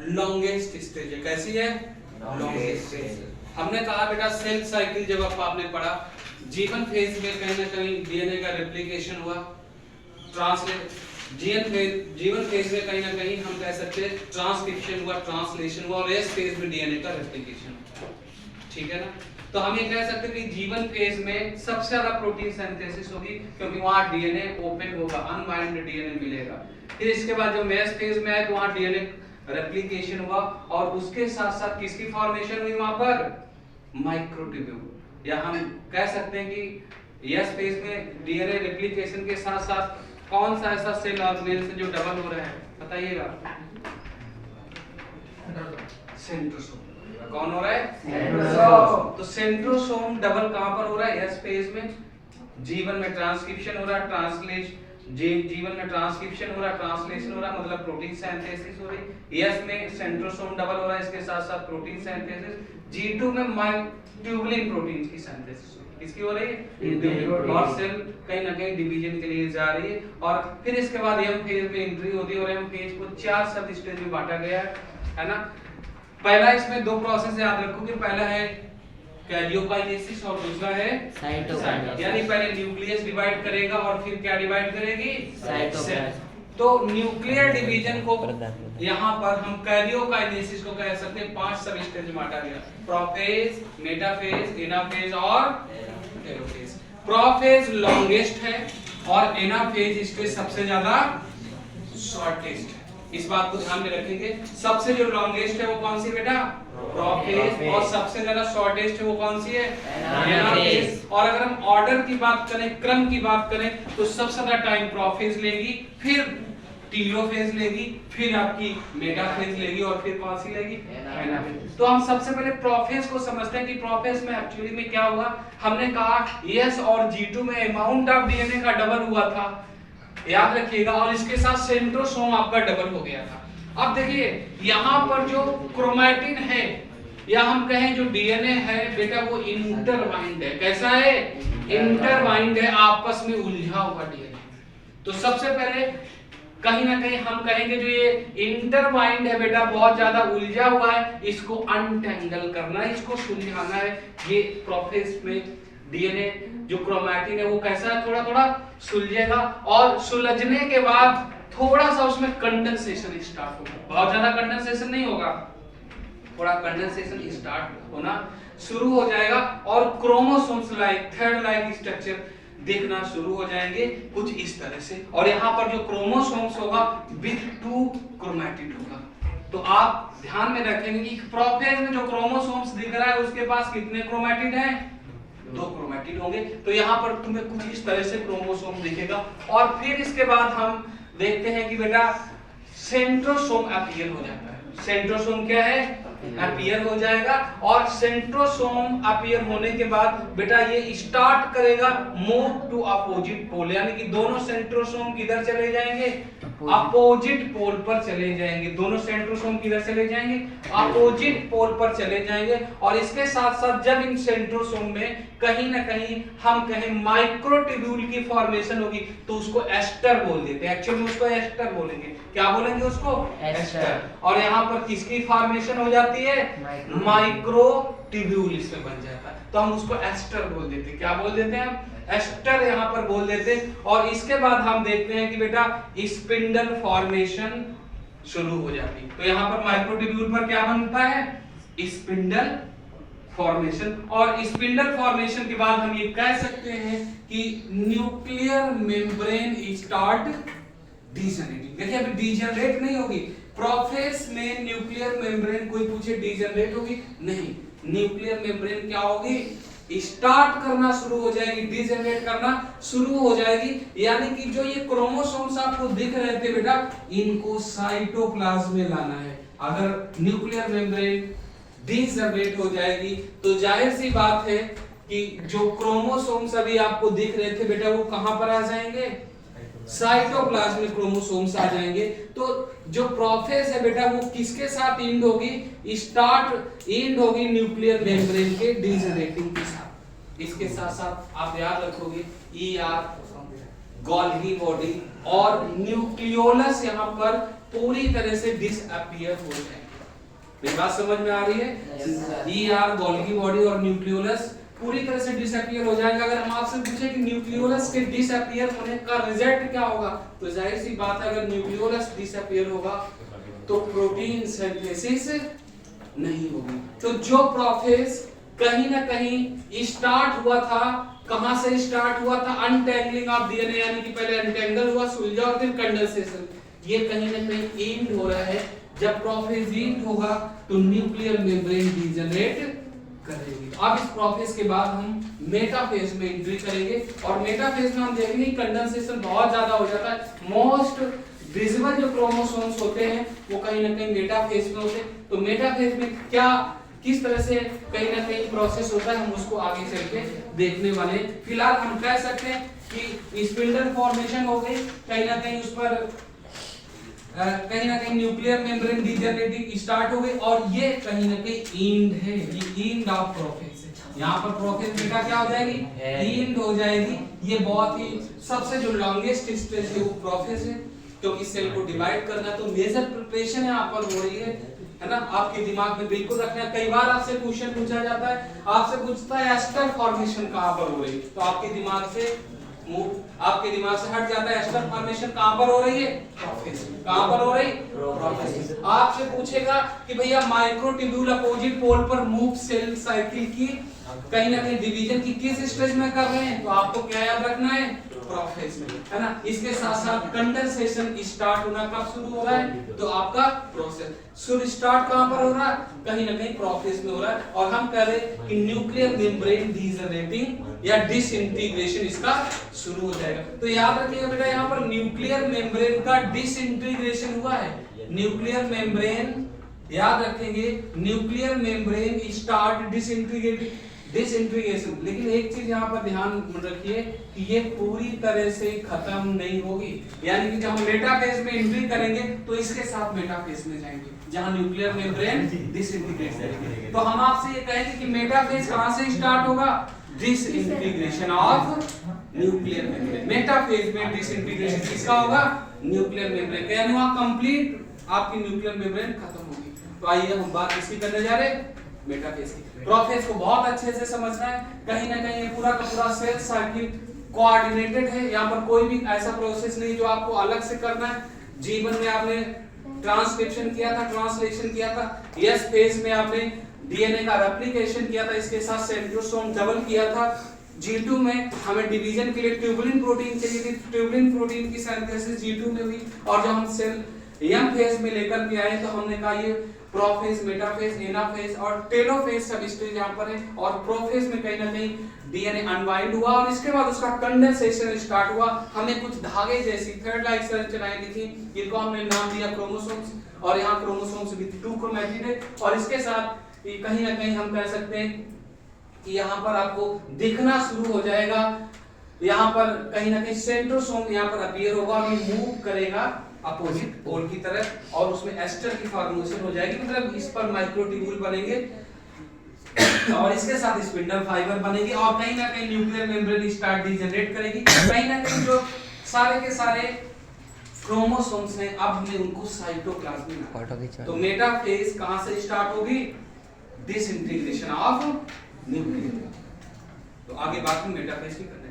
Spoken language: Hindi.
लॉन्गेस्ट स्टेज है। कैसी है? Longest stage. हमने कहा बेटा सेल साइकिल जब आपने पढ़ा, जीवन फेज में कहीं ना कहीं डीएनए का रेप्लिकेशन हुआ, जीवन फेज में कहीं ना कहीं हम कह सकते हैं ट्रांसक्रिप्शन हुआ, ट्रांसलेशन हुआ, और एस फेज में डीएनए का रेप्लिकेशन हुआ। ठीक है ना? तो हम ये कह सकते हैं कि जीवन फेज में सबसे ज्यादा प्रोटीन सिंथेसिस होगी, क्योंकि वहां डीएनए ओपन होगा, अनबाइंड डीएनए मिलेगा। फिर इसके बाद जब मेस फेज में आए तो वहां डीएनए रेप्लिकेशन हुआ, और उसके साथ साथ किसकी फॉर्मेशन हुई वहां पर? माइक्रोट्यूब्यूल। या हम कह सकते हैं कि यस फेज में डीएनए रेप्लिकेशन के साथ साथ कौन सा ऐसा सेल ऑर्गेनेल जो डबल हो रहा है, बताइएगा? सेंट्रोसोम। कौन हो रहा है? सेंट्रोसोम। तो सेंट्रोसोम डबल कहां पर हो रहा है? यस फेज में। जीवन में ट्रांसक्रिप्शन हो रहा है, जीवन में ट्रांसक्रिप्शन हो रहा है, ट्रांसलेशन हो रहा है, मतलब प्रोटीन सिंथेसिस हो रही। यस में सेंट्रोसोम डबल हो रहा है, इसके साथ साथ प्रोटीन सिंथेसिस। G2 में ट्यूबुलिन प्रोटीन की सिंथेसिस हो रही है। किसकी हो रही है? और सेल कहीं ना कहीं डिवीजन के लिए जा रही है। और फिर इसके बाद एम फेज में एंट्री होती है, और एम फेज को 4 सब स्टेज में बांटा गया है ना? पहला इसमें 2 प्रोसेस याद रखो कि पहला है कैरियोकाइनेसिस और दूसरा है साइटोकाइनेसिस। यानी पहले न्यूक्लियस डिवाइड करेगा और फिर क्या डिवाइड करेगी? साइटोप्लाज्म। तो न्यूक्लियर डिवीजन को यहाँ पर हम कैरियोकाइनेसिस को कह सकते हैं 5 सब स्टेज में बांटा गया। प्रोफेज, मेटाफेज, एनाफेज और टेलोफेज। प्रोफेज लॉन्गेस्ट है और एनाफेज इसके सबसे ज्यादा शॉर्टेस्ट है। इस बात को ध्यान में रखेंगे। सबसे जो लॉन्गेस्ट है वो कौन सी बेटा? प्रोफेज। और सबसे ज्यादा शॉर्टेस्ट है वो कौन सी है? एनाफेज। और अगर हम ऑर्डर की बात करें, क्रम की बात करें, तो सबसे ज्यादा टाइम प्रोफेज लेगी, फिर टीलोफेज लेगी, फिर आपकी मेटाफेज लेगी, और फिर कौन सी लेगी? एनाफेज। तो हम सबसे पहले प्रोफेज को समझते हैं कि प्रोफेज में एक्चुअली में क्या हुआ। हमने कहा यस और G2 में अमाउंट ऑफ डीएनए का डबल हुआ था, याद रखिएगा, और इसके साथ सेंट्रोसोम आपका डबल हो गया था। अब देखिए यहाँ पर जो क्रोमैटिन है, या हम कहें जो डीएनए है बेटा, वो इंटरवाइंड है। कैसा है? इंटरवाइंड है, आपस में उलझा हुआ डीएनए। तो सबसे पहले कहीं ना कहीं हम कहेंगे जो ये इंटरवाइंड है बेटा, बहुत ज्यादा उलझा हुआ है, इसको अनटेंगल करना है, इसको सुलझाना है। ये प्रोफेज में डीएनए जो क्रोमैटिन है वो कैसा है? थोड़ा थोड़ा सुलझेगा, और सुलझने के बाद थोड़ा सा उसमें कंडेंसेशन स्टार्ट होगा। बहुत ज्यादा कंडेंसेशन नहीं होगा, थोड़ा कंडेंसेशन स्टार्ट होना शुरू हो जाएगा, और chromosomes like thread like structure दिखना शुरू हो जाएंगे कुछ इस तरह से। और यहाँ पर जो क्रोमोसोम्स होगा विद 2 क्रोमैटिड होगा। तो आप ध्यान में रखेंगे कि प्रोफेज में जो क्रोमोसोम्स दिख रहा है उसके पास कितने क्रोमैटिड हैं? 2 क्रोमैटिड होंगे। तो यहाँ पर तुम्हें कुछ इस तरह से क्रोमोसोम दिखेगा। और फिर इसके बाद हम देखते हैं कि बेटा सेंट्रोसोम अपीयर हो जाता है। सेंट्रोसोम क्या है? अपीयर हो जाएगा। और सेंट्रोसोम अपीयर होने के बाद बेटा ये स्टार्ट करेगा मूव टू अपोजिट पोल, यानी कि दोनों सेंट्रोसोम किधर चले जाएंगे? अपोजिट पोल पर चले जाएंगे। दोनों सेंट्रोसोम किधर चले जाएंगे? अपोजिट पोल पर चले जाएंगे। और इसके साथ साथ जब इन सेंट्रोसोम में कहीं ना कहीं हम कहें माइक्रोट्यूब्यूल की फॉर्मेशन होगी, तो उसको एस्टर बोल देते हैं। एक्चुअली उसको एस्टर बोलेंगे। क्या बोलेंगे उसको? एस्टर। और यहाँ पर किसकी फॉर्मेशन हो जाती है? माइक्रोट्यूब्यूल इसमें बन जाता है, तो हम उसको एस्टर बोल देते हैं। क्या बोल देते हैं हम? एस्टर यहाँ पर बोल देते हैं। और इसके बाद हम देखते हैं कि बेटा स्पिंडल फॉर्मेशन शुरू हो जाती है। तो यहाँ पर माइक्रोट्यूब्यूल पर क्या बनता है? Spindle formation. और स्पिंडल फॉर्मेशन के बाद हम ये कह सकते हैं कि न्यूक्लियर मेम्ब्रेन स्टार्ट डीजनरेटिंग। देखिए अभी डीजनरेट नहीं होगी। प्रोफेज में न्यूक्लियर मेम्ब्रेन कोई पूछे डीजनरेट होगी? नहीं, न्यूक्लियर मेम्ब्रेन क्या होगी? स्टार्ट करना शुरू हो जाएगी, डीजनरेट करना शुरू हो जाएगी। यानी कि जो ये क्रोमोसोम्स आपको दिख रहे थे बेटा, इनको साइटोप्लाज्म में लाना है। अगर न्यूक्लियर मेम्ब्रेन डीजनरेट हो जाएगी तो जाहिर सी बात है कि जो क्रोमोसोम्स अभी आपको दिख रहे थे बेटा, वो कहां पर आ जाएंगे? साइटोप्लाज्म में क्रोमोसोम्स आ जाएंगे। तो जो प्रोफेज है बेटा, वो किसके साथ एंड होगी? स्टार्ट एंड होगी न्यूक्लियर मेम्ब्रेन के डीजनरेटिंग के साथ। इसके साथ साथ आप याद रखोगे ER, गोल्गी बॉडी और न्यूक्लियोलस यहाँ पर पूरी तरह से डिसअपीयर हो जाएंगे। ये बात समझ में आ रही है? ER गोल्गी बॉडी और न्यूक्लियोलस पूरी तरह से डिसअपीयर हो जाएगा। अगर हम आपसे पूछे कि न्यूक्लियोलस के डिसअपीयर होने का रिजल्ट क्या होगा, तो जाहिर सी बात है अगर न्यूक्लियोलस डिसअपीयर होगा तो प्रोटीन सिंथेसिस नहीं होगी। तो जो प्रोसेस कहीं ना कहीं स्टार्ट हुआ था, कहां से स्टार्ट हुआ था? अनटेंगलिंग ऑफ डीएनए, यानी कि पहले अनटेंगल हुआ, सुलझा और फिर कंडेंसेशन। ये कहीं ना कहीं एंड हो रहा है। जब प्रोसेस एंड होगा तो न्यूक्लियर मेम्ब्रेन डीजनरेट करेगी। अब इस प्रोसेस के बाद हम मेटाफेज में एंट्री करेंगे और मेटाफेज में हम देखेंगे कंडेंसेशन बहुत ज्यादा हो जाता है। मोस्ट विजिबल जो क्रोमोसोम्स होते हैं वो कहीं ना कहीं मेटाफेज में होते हैं। तो मेटाफेज में क्या किस तरह से कहीं ना कहीं प्रोसेस होता है हम उसको आगे चल के देखने वाले हैं। फिलहाल हम कह सकते हैं कि स्पिंडल फॉर्मेशन हो गई, कहीं ना कहीं उस पर कहीं ना कहीं न्यूक्लियर मेम्ब्रेन डीजनरेटिंग स्टार्ट हो गई और ये कहीं ना कहीं एंड है, ये एंड ऑफ प्रोसेस है। यहाँ पर प्रोसेस बेटा क्या हो जाएगी? एंड हो जाएगी। ये बहुत ही सबसे जो लॉन्गेस्ट स्टेज है वो प्रोसेस है, क्योंकि सेल को डिवाइड करना तो मेजर प्रिपरेशन यहाँ पर हो रही है ना? आपके दिमाग में बिल्कुल रखना। कई बार आपसे क्वेश्चन पूछा जाता है, आपसे पूछता है एस्टर फॉर्मेशन कहाँ पर हो रही है, तो आपके दिमाग से हट जाता है एस्टर फॉर्मेशन कहाँ पर हो रही है? प्रोफेस। कहाँ पर हो रही? प्रोफेस। आपसे पूछेगा कि भैया माइक्रोट्यूब्यूल अपोजिट पोल पर मूव सेल साइकिल की कहीं ना कहीं डिवीजन की किस स्टेज में कर रहे हैं, तो आपको क्या याद रखना है? प्रोफेस में, है ना? इसके साथ साथ कंडेंसेशन स्टार्ट होना कब शुरू हो रहा है? तो आपका प्रोसेस शुरू स्टार्ट कहां पर हो रहा है? कहीं ना कहीं प्रोसेस में हो रहा है। और हम कह रहे हैं कि न्यूक्लियर मेम्ब्रेन डीजनरेटिंग या डिसइंटीग्रेशन इसका शुरू हो जाएगा। तो याद रखिएगा बेटा, यहाँ पर न्यूक्लियर मेम्ब्रेन का डिसइंटीग्रेशन हुआ है। न्यूक्लियर मेम्ब्रेन याद रखेंगे, न्यूक्लियर मेम्ब्रेन स्टार्ट डिसइंटीग्रेशन। लेकिन एक चीज यहाँ पर ध्यान रखिए कि ये पूरी तरह से खत्म नहीं होगी, यानी कि जब हम मेटाफेज में एंट्री करेंगे तो इसके साथ मेटाफेज में जाएंगे जहां न्यूक्लियर मेम्ब्रेन डिसइंटीग्रेट करेंगे। तो हम आपसे ये कहेंगे कि मेटाफेज कहां से स्टार्ट होगा? Disintegration of nuclear membrane. Metaphase में डिसइंटीग्रेशन किसका होगा? Nuclear membrane. यानी वहां कंप्लीट आपकी न्यूक्लियर मेम्ब्रेन खत्म होगी। तो आइए हम बात इसकी करने जा रहे हैं मेटाफेज की। प्रोसेस को बहुत अच्छे से समझना है। कहीं ना कहीं ये पूरा का पूरा सेल साइकिल कोऑर्डिनेटेड है। यहाँ पर कोई भी ऐसा प्रोसेस नहीं जो आपको अलग से करना है। जीवन में आपने ट्रांसक्रिप्शन किया था, ट्रांसलेशन किया था। एस फेज में आपने डीएनए का रेप्लिकेशन किया था, इसके साथ सेंट्रोसोम डबल किया था। G2 में हमें डिवीजन के लिए ट्यूबुलिन प्रोटीन चाहिए थी, ट्यूबुलिन प्रोटीन की सिंथेसिस G2 में हुई। और जब हम सेल यंग फेज में लेकर के आए तो हमने कहा ये प्रोफेज, मेटाफेज, एनाफेज और टेलोफेज सब स्टेज यहाँ पर है। और प्रोफेज में कहीं ना कहीं डीएनए अनवाइंड हुआ और इसके बाद उसका कंडेंसेशन स्टार्ट हुआ। हमें कुछ धागे जैसी थ्रेड लाइक संरचनाएं दिखी, इनको हमने नाम दिया क्रोमोसोम्स। और यहाँ क्रोमोसोम्स विद 2 क्रोमैटिड है। और इसके साथ कहीं ना कहीं हम कह सकते हैं कि यहाँ पर आपको दिखना शुरू हो जाएगा, यहाँ पर कहीं ना कहीं सेंट्रोसोम यहाँ पर अपीयर होगा और ये मूव करेगा अपोजिट पोल की तरफ और उसमें एस्टर की फॉर्मेशन हो जाएगी। मतलब इस पर माइक्रोट्यूब्यूल बनेंगे और इसके साथ स्पिंडल फाइबर बनेगी और कहीं ना कहीं न्यूक्लियर मेम्ब्रेन स्टार्ट डीजनरेट करेगी। कहीं ना कहीं जो सारे के सारे क्रोमोसोम्स हैं अब हमने उनको साइटोप्लाज्म में। तो मेटाफेज कहां से स्टार्ट होगी? Disintegration of nuclear. तो आगे बात में मेटाफेज की करना